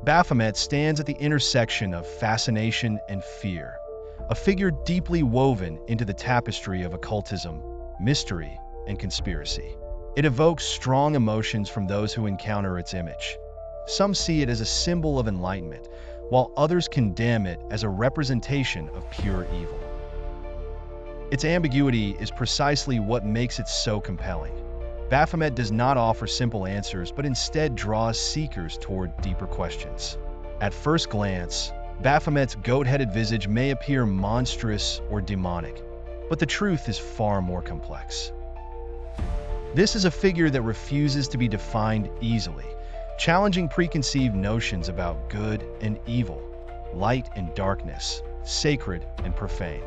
Baphomet stands at the intersection of fascination and fear, a figure deeply woven into the tapestry of occultism, mystery, and conspiracy. It evokes strong emotions from those who encounter its image. Some see it as a symbol of enlightenment, while others condemn it as a representation of pure evil. Its ambiguity is precisely what makes it so compelling. Baphomet does not offer simple answers, but instead draws seekers toward deeper questions. At first glance, Baphomet's goat-headed visage may appear monstrous or demonic, but the truth is far more complex. This is a figure that refuses to be defined easily, challenging preconceived notions about good and evil, light and darkness, sacred and profane.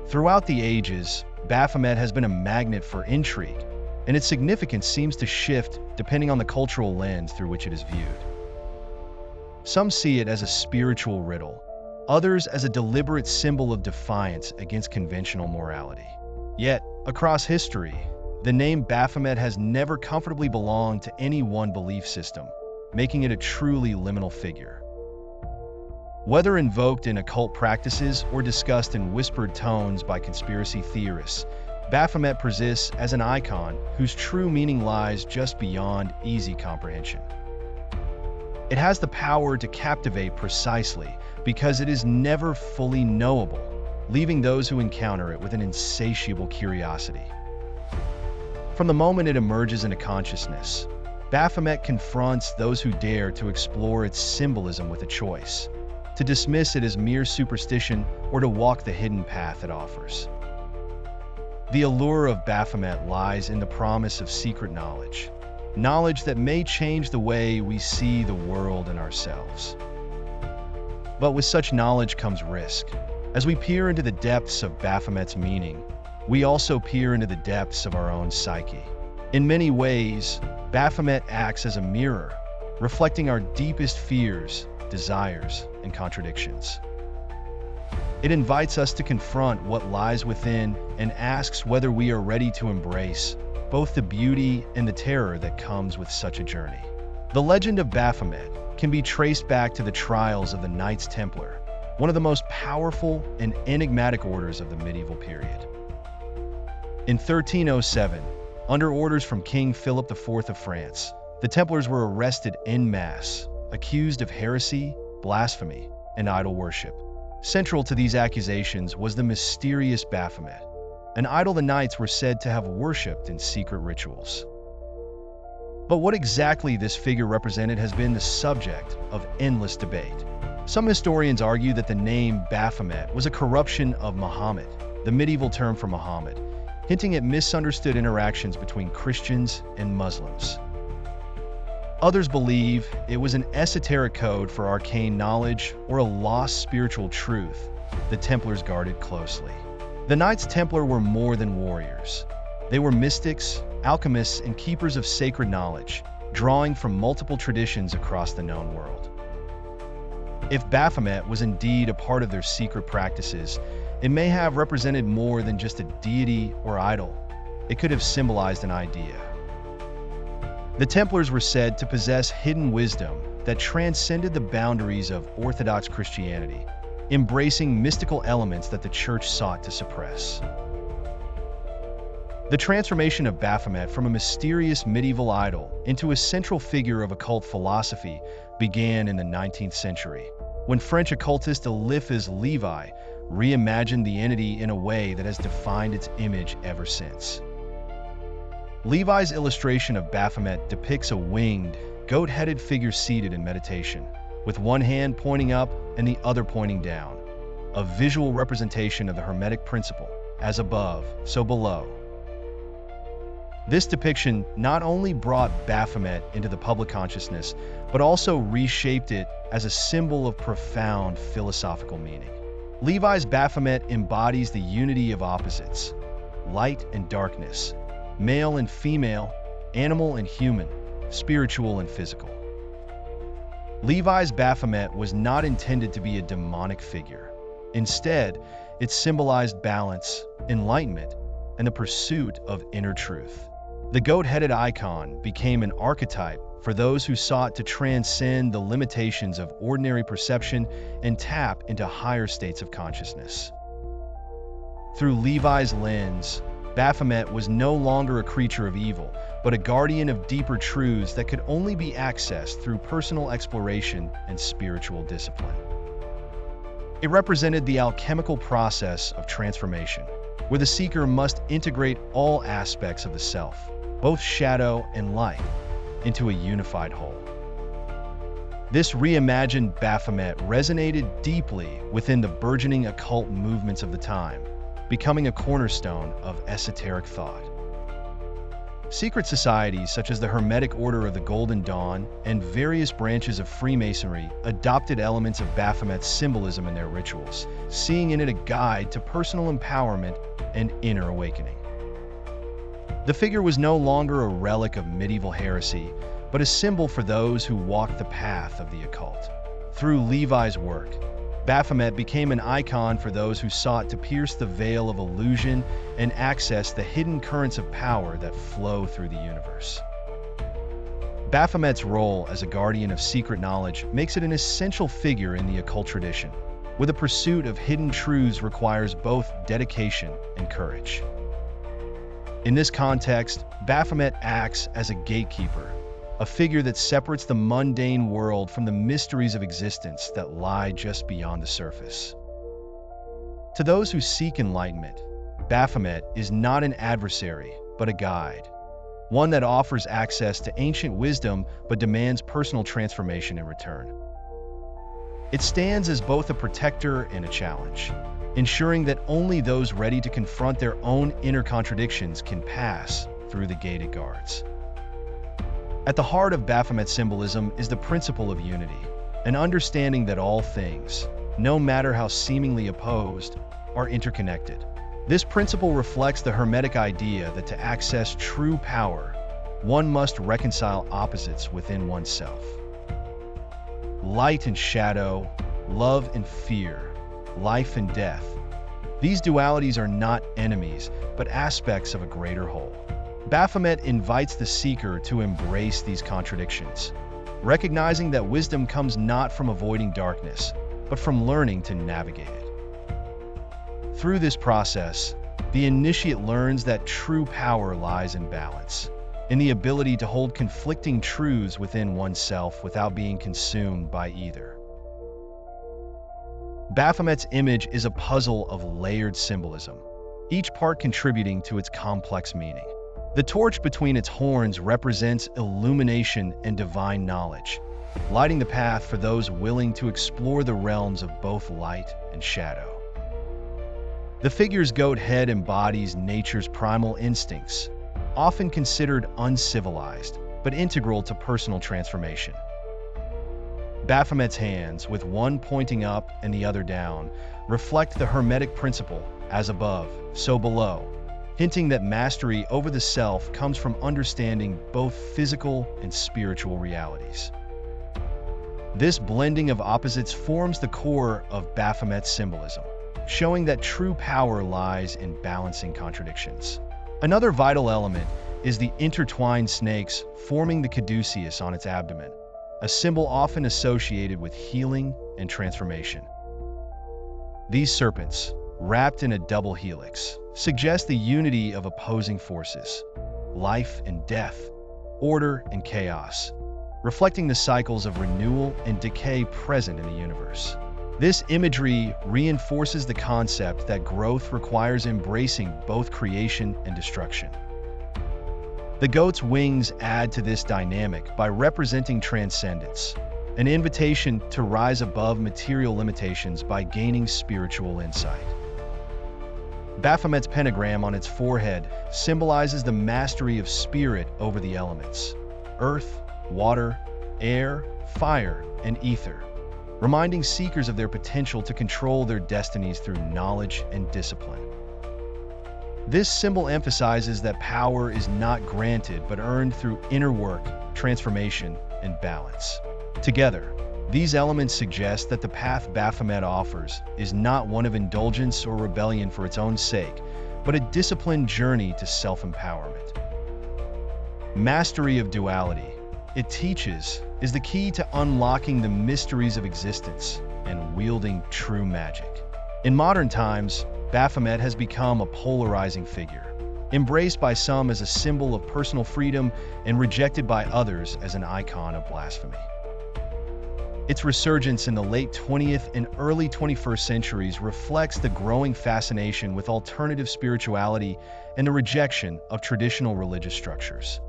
Throughout the ages, Baphomet has been a magnet for intrigue, and its significance seems to shift depending on the cultural lens through which it is viewed. Some see it as a spiritual riddle, others as a deliberate symbol of defiance against conventional morality. Yet, across history, the name Baphomet has never comfortably belonged to any one belief system, making it a truly liminal figure. Whether invoked in occult practices or discussed in whispered tones by conspiracy theorists, Baphomet persists as an icon whose true meaning lies just beyond easy comprehension. It has the power to captivate precisely because it is never fully knowable, leaving those who encounter it with an insatiable curiosity. From the moment it emerges into consciousness, Baphomet confronts those who dare to explore its symbolism with a choice: to dismiss it as mere superstition or to walk the hidden path it offers. The allure of Baphomet lies in the promise of secret knowledge, knowledge that may change the way we see the world and ourselves. But with such knowledge comes risk. As we peer into the depths of Baphomet's meaning, we also peer into the depths of our own psyche. In many ways, Baphomet acts as a mirror, reflecting our deepest fears, desires, and contradictions. It invites us to confront what lies within and asks whether we are ready to embrace both the beauty and the terror that comes with such a journey. The legend of Baphomet can be traced back to the trials of the Knights Templar, one of the most powerful and enigmatic orders of the medieval period. In 1307, under orders from King Philip IV of France, the Templars were arrested en masse, accused of heresy, blasphemy, and idol worship. Central to these accusations was the mysterious Baphomet, an idol the knights were said to have worshipped in secret rituals. But what exactly this figure represented has been the subject of endless debate. Some historians argue that the name Baphomet was a corruption of Muhammad, the medieval term for Muhammad, hinting at misunderstood interactions between Christians and Muslims. Others believe it was an esoteric code for arcane knowledge or a lost spiritual truth the Templars guarded closely. The Knights Templar were more than warriors. They were mystics, alchemists, and keepers of sacred knowledge, drawing from multiple traditions across the known world. If Baphomet was indeed a part of their secret practices, it may have represented more than just a deity or idol. It could have symbolized an idea. The Templars were said to possess hidden wisdom that transcended the boundaries of Orthodox Christianity, embracing mystical elements that the Church sought to suppress. The transformation of Baphomet from a mysterious medieval idol into a central figure of occult philosophy began in the 19th century, when French occultist Eliphas Levi reimagined the entity in a way that has defined its image ever since. Levi's illustration of Baphomet depicts a winged, goat-headed figure seated in meditation, with one hand pointing up and the other pointing down, a visual representation of the Hermetic principle, as above, so below. This depiction not only brought Baphomet into the public consciousness, but also reshaped it as a symbol of profound philosophical meaning. Levi's Baphomet embodies the unity of opposites, light and darkness, male and female, animal and human, spiritual and physical. Levi's Baphomet was not intended to be a demonic figure. Instead, it symbolized balance, enlightenment, and the pursuit of inner truth. The goat-headed icon became an archetype for those who sought to transcend the limitations of ordinary perception and tap into higher states of consciousness. Through Levi's lens, Baphomet was no longer a creature of evil, but a guardian of deeper truths that could only be accessed through personal exploration and spiritual discipline. It represented the alchemical process of transformation, where the seeker must integrate all aspects of the self, both shadow and light, into a unified whole. This reimagined Baphomet resonated deeply within the burgeoning occult movements of the time, becoming a cornerstone of esoteric thought. Secret societies such as the Hermetic Order of the Golden Dawn and various branches of Freemasonry adopted elements of Baphomet's symbolism in their rituals, seeing in it a guide to personal empowerment and inner awakening. The figure was no longer a relic of medieval heresy, but a symbol for those who walked the path of the occult. Through Levi's work, Baphomet became an icon for those who sought to pierce the veil of illusion and access the hidden currents of power that flow through the universe. Baphomet's role as a guardian of secret knowledge makes it an essential figure in the occult tradition, where the pursuit of hidden truths requires both dedication and courage. In this context, Baphomet acts as a gatekeeper, a figure that separates the mundane world from the mysteries of existence that lie just beyond the surface. To those who seek enlightenment, Baphomet is not an adversary, but a guide, one that offers access to ancient wisdom but demands personal transformation in return. It stands as both a protector and a challenge, ensuring that only those ready to confront their own inner contradictions can pass through the gated guards. At the heart of Baphomet symbolism is the principle of unity, an understanding that all things, no matter how seemingly opposed, are interconnected. This principle reflects the Hermetic idea that to access true power, one must reconcile opposites within oneself. Light and shadow, love and fear, life and death. These dualities are not enemies, but aspects of a greater whole. Baphomet invites the seeker to embrace these contradictions, recognizing that wisdom comes not from avoiding darkness, but from learning to navigate it. Through this process, the initiate learns that true power lies in balance, in the ability to hold conflicting truths within oneself without being consumed by either. Baphomet's image is a puzzle of layered symbolism, each part contributing to its complex meaning. The torch between its horns represents illumination and divine knowledge, lighting the path for those willing to explore the realms of both light and shadow. The figure's goat head embodies nature's primal instincts, often considered uncivilized, but integral to personal transformation. Baphomet's hands, with one pointing up and the other down, reflect the Hermetic principle, as above, so below, hinting that mastery over the self comes from understanding both physical and spiritual realities. This blending of opposites forms the core of Baphomet's symbolism, showing that true power lies in balancing contradictions. Another vital element is the intertwined snakes forming the caduceus on its abdomen, a symbol often associated with healing and transformation. These serpents, wrapped in a double helix, suggest the unity of opposing forces, life and death, order and chaos, reflecting the cycles of renewal and decay present in the universe. This imagery reinforces the concept that growth requires embracing both creation and destruction. The goat's wings add to this dynamic by representing transcendence, an invitation to rise above material limitations by gaining spiritual insight. Baphomet's pentagram on its forehead symbolizes the mastery of spirit over the elements: earth, water, air, fire, and ether, reminding seekers of their potential to control their destinies through knowledge and discipline. This symbol emphasizes that power is not granted but earned through inner work, transformation, and balance. Together, these elements suggest that the path Baphomet offers is not one of indulgence or rebellion for its own sake, but a disciplined journey to self-empowerment. Mastery of duality. it teaches is the key to unlocking the mysteries of existence and wielding true magic. In modern times, Baphomet has become a polarizing figure, embraced by some as a symbol of personal freedom and rejected by others as an icon of blasphemy. Its resurgence in the late 20th and early 21st centuries reflects the growing fascination with alternative spirituality and the rejection of traditional religious structures.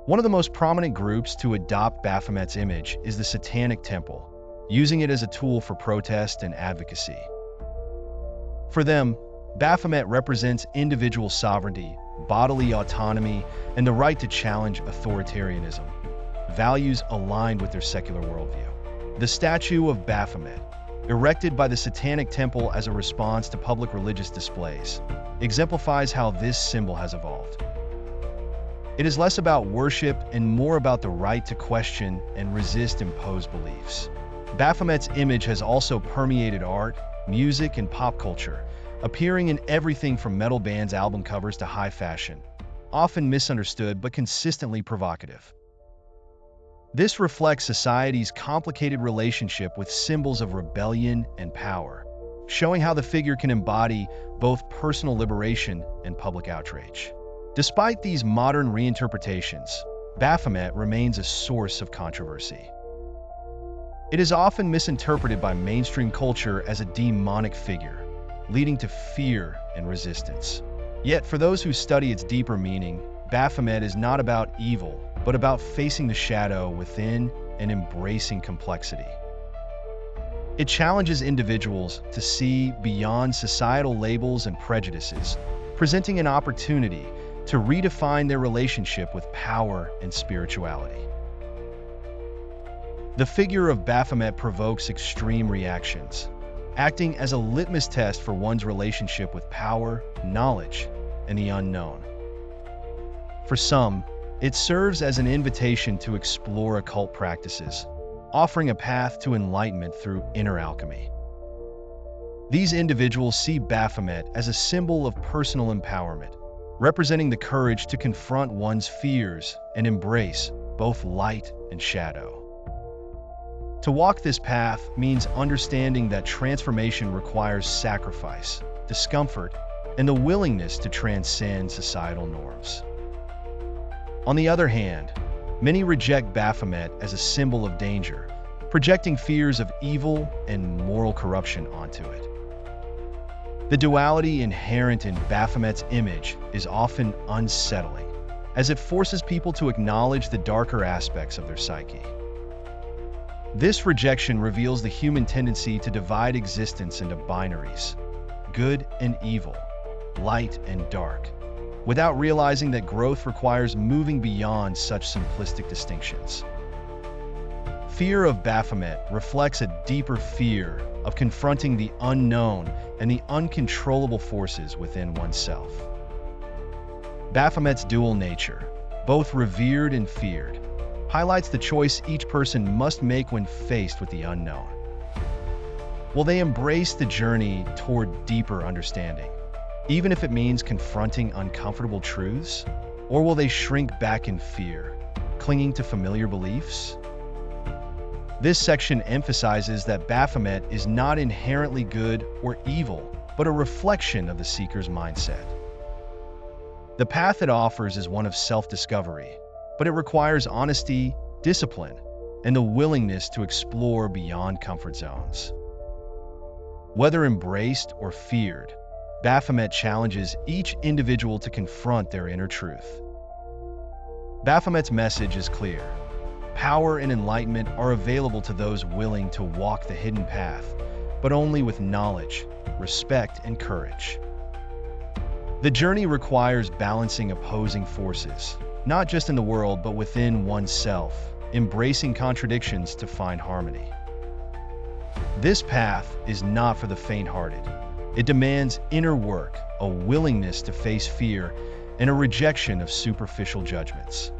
One of the most prominent groups to adopt Baphomet's image is the Satanic Temple, using it as a tool for protest and advocacy. For them, Baphomet represents individual sovereignty, bodily autonomy, and the right to challenge authoritarianism, values aligned with their secular worldview. The statue of Baphomet, erected by the Satanic Temple as a response to public religious displays, exemplifies how this symbol has evolved. It is less about worship and more about the right to question and resist imposed beliefs. Baphomet's image has also permeated art, music, and pop culture, appearing in everything from metal bands' album covers to high fashion, often misunderstood but consistently provocative. This reflects society's complicated relationship with symbols of rebellion and power, showing how the figure can embody both personal liberation and public outrage. Despite these modern reinterpretations, Baphomet remains a source of controversy. It is often misinterpreted by mainstream culture as a demonic figure, leading to fear and resistance. Yet, for those who study its deeper meaning, Baphomet is not about evil, but about facing the shadow within and embracing complexity. It challenges individuals to see beyond societal labels and prejudices, presenting an opportunity to redefine their relationship with power and spirituality. The figure of Baphomet provokes extreme reactions, acting as a litmus test for one's relationship with power, knowledge, and the unknown. For some, it serves as an invitation to explore occult practices, offering a path to enlightenment through inner alchemy. These individuals see Baphomet as a symbol of personal empowerment, representing the courage to confront one's fears and embrace both light and shadow. To walk this path means understanding that transformation requires sacrifice, discomfort, and the willingness to transcend societal norms. On the other hand, many reject Baphomet as a symbol of danger, projecting fears of evil and moral corruption onto it. The duality inherent in Baphomet's image is often unsettling, as it forces people to acknowledge the darker aspects of their psyche. This rejection reveals the human tendency to divide existence into binaries, good and evil, light and dark, without realizing that growth requires moving beyond such simplistic distinctions. Fear of Baphomet reflects a deeper fear of confronting the unknown and the uncontrollable forces within oneself. Baphomet's dual nature, both revered and feared, highlights the choice each person must make when faced with the unknown. Will they embrace the journey toward deeper understanding, even if it means confronting uncomfortable truths? Or will they shrink back in fear, clinging to familiar beliefs? This section emphasizes that Baphomet is not inherently good or evil, but a reflection of the seeker's mindset. The path it offers is one of self-discovery, but it requires honesty, discipline, and the willingness to explore beyond comfort zones. Whether embraced or feared, Baphomet challenges each individual to confront their inner truth. Baphomet's message is clear. Power and enlightenment are available to those willing to walk the hidden path, but only with knowledge, respect, and courage. The journey requires balancing opposing forces, not just in the world but within oneself, embracing contradictions to find harmony. This path is not for the faint-hearted. It demands inner work, a willingness to face fear, and a rejection of superficial judgments.